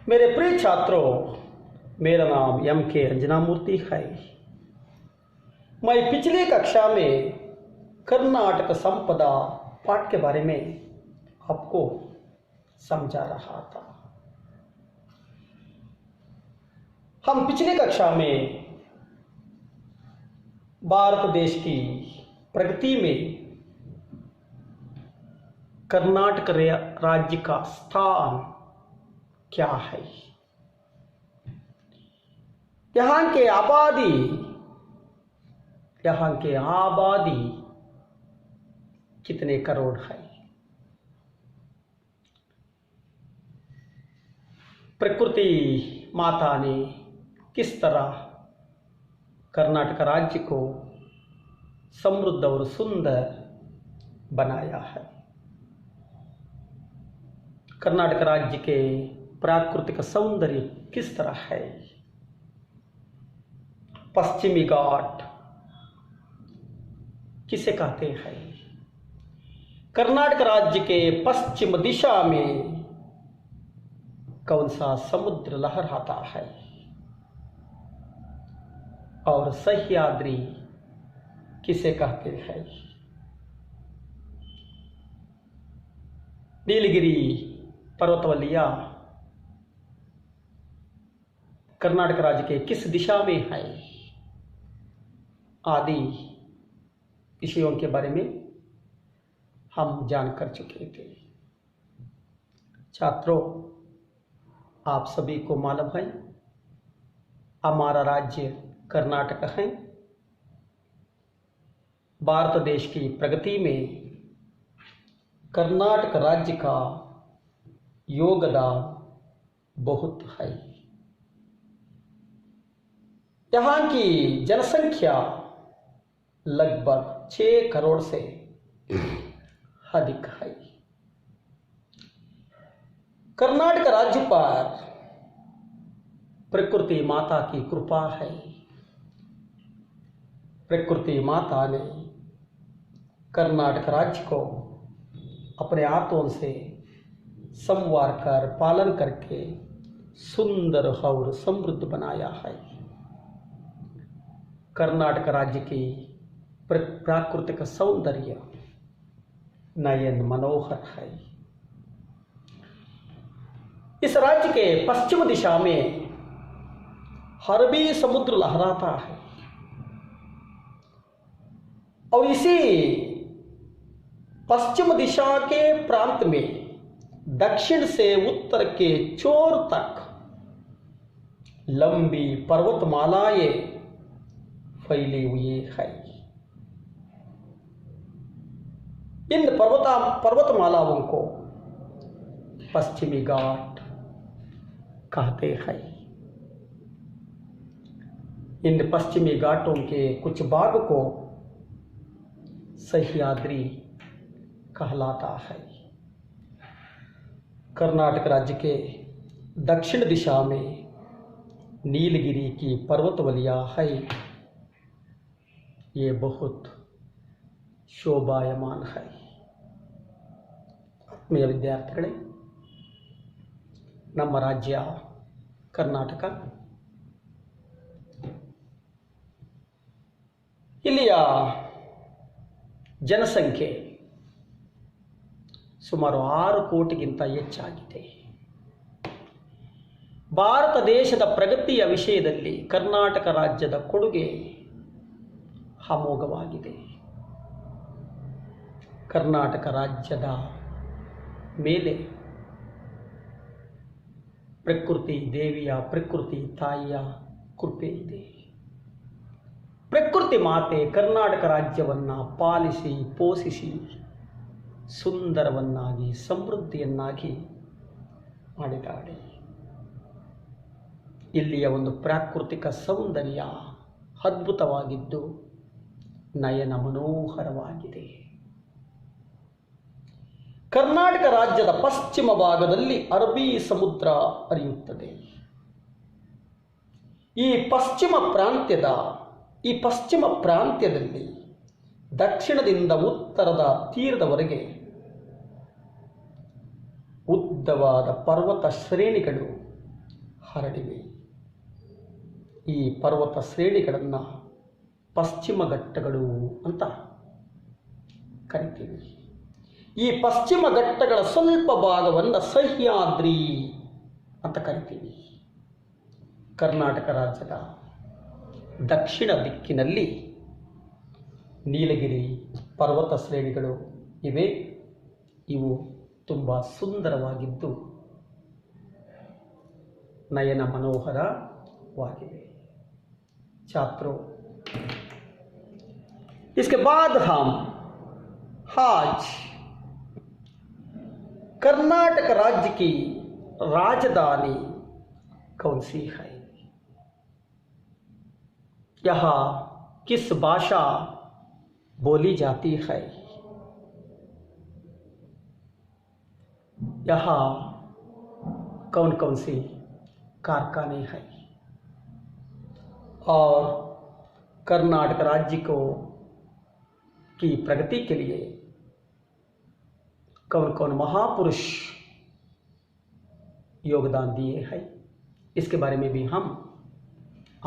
मेरे प्रिय छात्रों, मेरा नाम M.K. अंजना मूर्ति है। मैं पिछली कक्षा में कर्नाटक संपदा पाठ के बारे में आपको समझा रहा था। हम पिछली कक्षा में भारत देश की प्रगति में कर्नाटक राज्य का स्थान क्या है, यहाँ के आबादी कितने करोड़ है, प्रकृति माता ने किस तरह कर्नाटक राज्य को समृद्ध और सुंदर बनाया है, कर्नाटक राज्य के प्राकृतिक सौंदर्य किस तरह है, पश्चिमी घाट किसे कहते हैं, कर्नाटक राज्य के पश्चिम दिशा में कौन सा समुद्र लहराता है और सह्याद्री किसे कहते हैं, नीलगिरी पर्वतवलिया कर्नाटक राज्य के किस दिशा में है आदि विषयों के बारे में हम जान कर चुके थे। छात्रों, आप सभी को मालूम है हमारा राज्य कर्नाटक है। भारत देश की प्रगति में कर्नाटक राज्य का योगदान बहुत है। यहाँ की जनसंख्या लगभग 6 करोड़ से अधिक है। कर्नाटक राज्य पर प्रकृति माता की कृपा है। प्रकृति माता ने कर्नाटक राज्य को अपने हाथों से संवार कर पालन करके सुंदर और समृद्ध बनाया है। कर्नाटक राज्य की प्राकृतिक सौंदर्य नयन मनोहर है। इस राज्य के पश्चिम दिशा में अरबी समुद्र लहराता है और इसी पश्चिम दिशा के प्रांत में दक्षिण से उत्तर के छोर तक लंबी पर्वतमालाएं फैली हुई है। इन पर्वतमालाओं को पश्चिमी घाट कहते हैं। इन पश्चिमी घाटों के कुछ भाग को सह्याद्री कहलाता है। कर्नाटक राज्य के दक्षिण दिशा में नीलगिरी की पर्वतवलिया है। ये बहुत शोभायमान है। मेरे विद्यार्थिगळे, ನಮ್ಮ ರಾಜ್ಯ ಕರ್ನಾಟಕ, ಇಲ್ಲಿಯ ಜನಸಂಖ್ಯೆ ಸುಮಾರು 6 ಕೋಟಿಗಿಂತ ಹೆಚ್ಚಾಗಿದೆ. ಭಾರತ ದೇಶದ ಪ್ರಗತಿಯ ವಿಷಯದಲ್ಲಿ ಕರ್ನಾಟಕ ರಾಜ್ಯದ ಕೊಡುಗೆ ಅಮೋಘವಾಗಿದೆ. ಕರ್ನಾಟಕ ರಾಜ್ಯದ ಮೇಲೆ ಪ್ರಕೃತಿ ದೇವಿಯ, ಪ್ರಕೃತಿ ತಾಯಿಯ ಕೃಪೆ ಇದೆ. ಪ್ರಕೃತಿ ಮಾತೆ ಕರ್ನಾಟಕ ರಾಜ್ಯವನ್ನು ಪಾಲಿಸಿ ಪೋಷಿಸಿ ಸುಂದರವನ್ನಾಗಿ ಸಮೃದ್ಧಿಯನ್ನಾಗಿ ಮಾಡಿದ್ದಾಳೆ. ಇಲ್ಲಿಯ ಒಂದು ಪ್ರಾಕೃತಿಕ ಸೌಂದರ್ಯ ಅದ್ಭುತವಾಗಿದ್ದು ನಯನ ಮನೋಹರವಾಗಿದೆ. ಕರ್ನಾಟಕ ರಾಜ್ಯದ ಪಶ್ಚಿಮ ಭಾಗದಲ್ಲಿ ಅರಬ್ಬಿ ಸಮುದ್ರ ಹರಿಯುತ್ತದೆ. ಈ ಪಶ್ಚಿಮ ಪ್ರಾಂತ್ಯದಲ್ಲಿ ದಕ್ಷಿಣದಿಂದ ಉತ್ತರದ ತೀರದವರೆಗೆ ಉದ್ದವಾದ ಪರ್ವತ ಶ್ರೇಣಿಗಳು ಹರಡಿವೆ. ಈ ಪರ್ವತ ಶ್ರೇಣಿಗಳನ್ನು ಪಶ್ಚಿಮ ಘಟ್ಟಗಳು ಅಂತ ಕರಿತೀವಿ. ಈ ಪಶ್ಚಿಮ ಘಟ್ಟಗಳ ಸ್ವಲ್ಪ ಭಾಗವನ್ನು ಸಹ್ಯಾದ್ರಿ ಅಂತ ಕರಿತೀವಿ. ಕರ್ನಾಟಕ ರಾಜ್ಯದ ದಕ್ಷಿಣ ದಿಕ್ಕಿನಲ್ಲಿ ನೀಲಗಿರಿ ಪರ್ವತ ಶ್ರೇಣಿಗಳು ಇವೆ. ಇವು ತುಂಬ ಸುಂದರವಾಗಿದ್ದು ನಯನ मनोहरवागिवे. छात्रों, इसके बाद हम आज कर्नाटक राज्य की राजधानी कौन सी है, यहाँ किस भाषा बोली जाती है, यहाँ कौन कौन सी कारखाने हैं और कर्नाटक राज्य को की प्रगति के लिए कौन कौन महापुरुष योगदान दिए हैं, इसके बारे में भी हम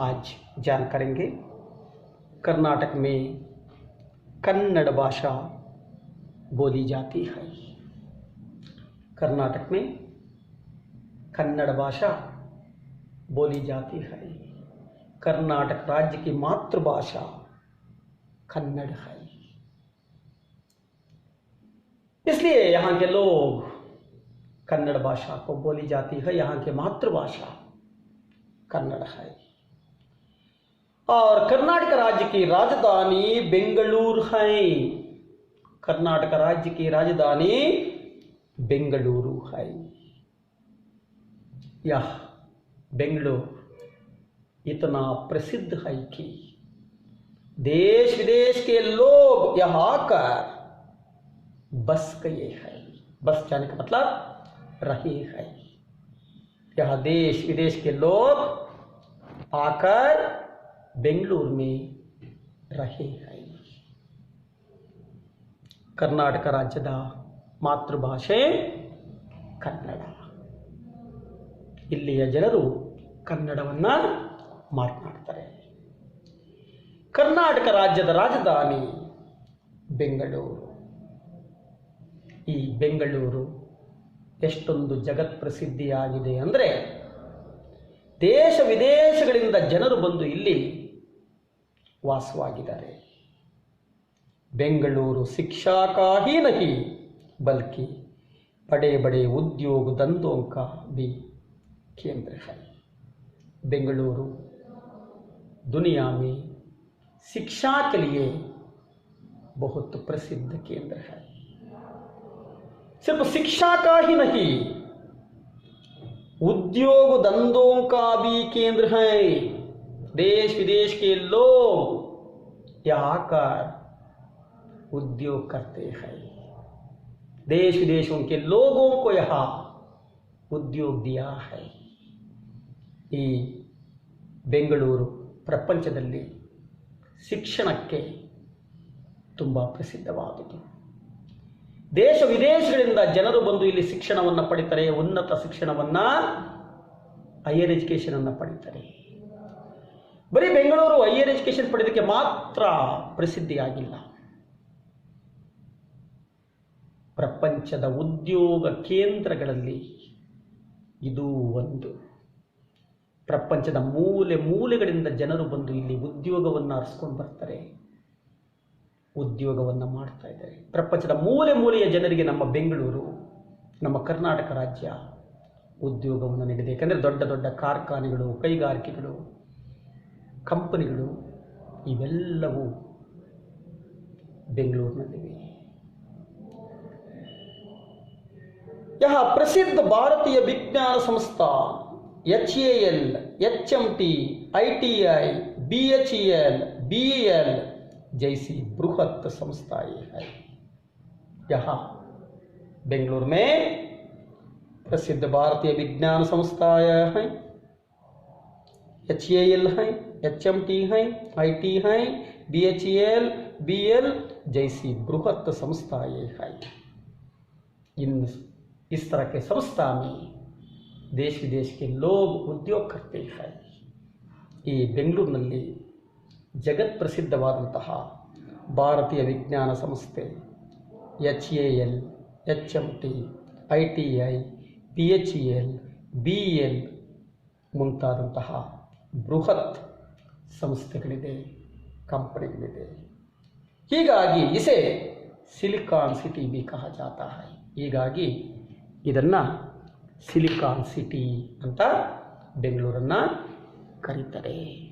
आज जान करेंगे. कर्नाटक में कन्नड़ भाषा बोली जाती है. कर्नाटक में कन्नड़ भाषा बोली जाती है. कर्नाटक राज्य की मातृभाषा कन्नड़ है, इसलिए यहाँ के लोग कन्नड़ भाषा को बोली जाती है. यहाँ की मातृभाषा कन्नड़ है. और कर्नाटक राज्य की राजधानी बेंगलुरु है. कर्नाटक राज्य की राजधानी बेंगलुरु है. यह बेंगलुरु इतना प्रसिद्ध है कि देश विदेश के लोग यहाँ आकर बस गए हैं. बस जाने का मतलब रहे हैं. यहाँ देश विदेश के लोग आकर बेंगलुरु में रहे हैं. कर्नाटक राज्यದ ಮಾತೃಭಾಷೆ ಕನ್ನಡ. ಇಲ್ಲಿಯ ಜನರು ಕನ್ನಡವನ್ನು ಮಾತನಾಡ್ತಾರೆ. ಕರ್ನಾಟಕ ರಾಜ್ಯದ ರಾಜಧಾನಿ ಬೆಂಗಳೂರು. ಈ ಬೆಂಗಳೂರು ಎಷ್ಟೊಂದು ಜಗತ್ ಪ್ರಸಿದ್ಧಿಯಾಗಿದೆ ಅಂದರೆ ದೇಶ ವಿದೇಶಗಳಿಂದ ಜನರು ಬಂದು ಇಲ್ಲಿ ವಾಸವಾಗಿದ್ದಾರೆ. बेंगलुरु शिक्षा का ही नहीं बल्कि बड़े बड़े उद्योग धंधों का भी केंद्र है. बेंगलुरु दुनिया में शिक्षा के लिए बहुत प्रसिद्ध केंद्र है. सिर्फ शिक्षा का ही नहीं, उद्योग धंधों का भी केंद्र है. देश विदेश के लोग यहाँ आकर उद्योग करते हैं. देश विदेशों के लोगों को यहाँ उद्योग दिया है. ಈ ಬೆಂಗಳೂರು ಪ್ರಪಂಚದಲ್ಲಿ ಶಿಕ್ಷಣಕ್ಕೆ ತುಂಬ ಪ್ರಸಿದ್ಧವಾದುದು. ದೇಶ ವಿದೇಶಗಳಿಂದ ಜನರು ಬಂದು ಇಲ್ಲಿ ಶಿಕ್ಷಣವನ್ನು ಪಡಿತಾರೆ. ಉನ್ನತ ಶಿಕ್ಷಣವನ್ನು, ಹೈಯರ್ ಎಜುಕೇಷನನ್ನು ಪಡಿತಾರೆ. ಬರೀ ಬೆಂಗಳೂರು ಹೈಯರ್ ಎಜುಕೇಷನ್ ಪಡೆಯೋದಕ್ಕೆ ಮಾತ್ರ ಪ್ರಸಿದ್ಧಿಯಾಗಿಲ್ಲ. ಪ್ರಪಂಚದ ಉದ್ಯೋಗ ಕೇಂದ್ರಗಳಲ್ಲಿ ಇದು ಒಂದು. ಪ್ರಪಂಚದ ಮೂಲೆ ಮೂಲೆಗಳಿಂದ ಜನರು ಬಂದು ಇಲ್ಲಿ ಉದ್ಯೋಗವನ್ನು ಅರಸ್ಕೊಂಡು ಬರ್ತಾರೆ, ಉದ್ಯೋಗವನ್ನು ಮಾಡ್ತಾ ಇದ್ದಾರೆ. ಪ್ರಪಂಚದ ಮೂಲೆ ಮೂಲೆಯ ಜನರಿಗೆ ನಮ್ಮ ಬೆಂಗಳೂರು, ನಮ್ಮ ಕರ್ನಾಟಕ ರಾಜ್ಯ ಉದ್ಯೋಗವನ್ನು ನೀಡಿದೆ. ಯಾಕಂದರೆ ದೊಡ್ಡ ದೊಡ್ಡ ಕಾರ್ಖಾನೆಗಳು, ಕೈಗಾರಿಕೆಗಳು, ಕಂಪನಿಗಳು ಇವೆಲ್ಲವೂ ಬೆಂಗಳೂರಿನಲ್ಲಿವೆ. यहाँ प्रसिद्ध भारतीय विज्ञान संस्थान HAL, HMT, ITI, BHEL, BEL जैसी बृहत संस्थाएं हैं. यहाँ बेंगलुरु में प्रसिद्ध भारतीय विज्ञान संस्थाएं हैं. HAL हैं, HMT हैं, IT हैं, BHEL, BEL जैसी बृहत संस्थाएं हैं. इन इस तरह के संस्था में देश विदेश के लोग उद्योग करते हैं। ಈ ಬೆಂಗಳೂರಿನಲ್ಲಿ ಜಗತ್ ಪ್ರಸಿದ್ಧವಾದಂತಹ ಭಾರತೀಯ ವಿಜ್ಞಾನ ಸಂಸ್ಥೆ HAL, HMT, ITI, PHEL, BEL ಮುಂತಾದಂತಹ ಬೃಹತ್ ಸಂಸ್ಥೆಗಳಿದೆ, ಕಂಪನಿಗಳಿದೆ। ಹೀಗಾಗಿ ಇಸೆ ಸಿಲಿಕಾನ್ ಸಿಟಿ भी कहा जाता है। ಹೀಗಾಗಿ ಇದನ್ನು ಸಿಲಿಕಾನ್ ಸಿಟಿ ಅಂತ ಬೆಂಗಳೂರನ್ನು ಕರೀತಾರೆ।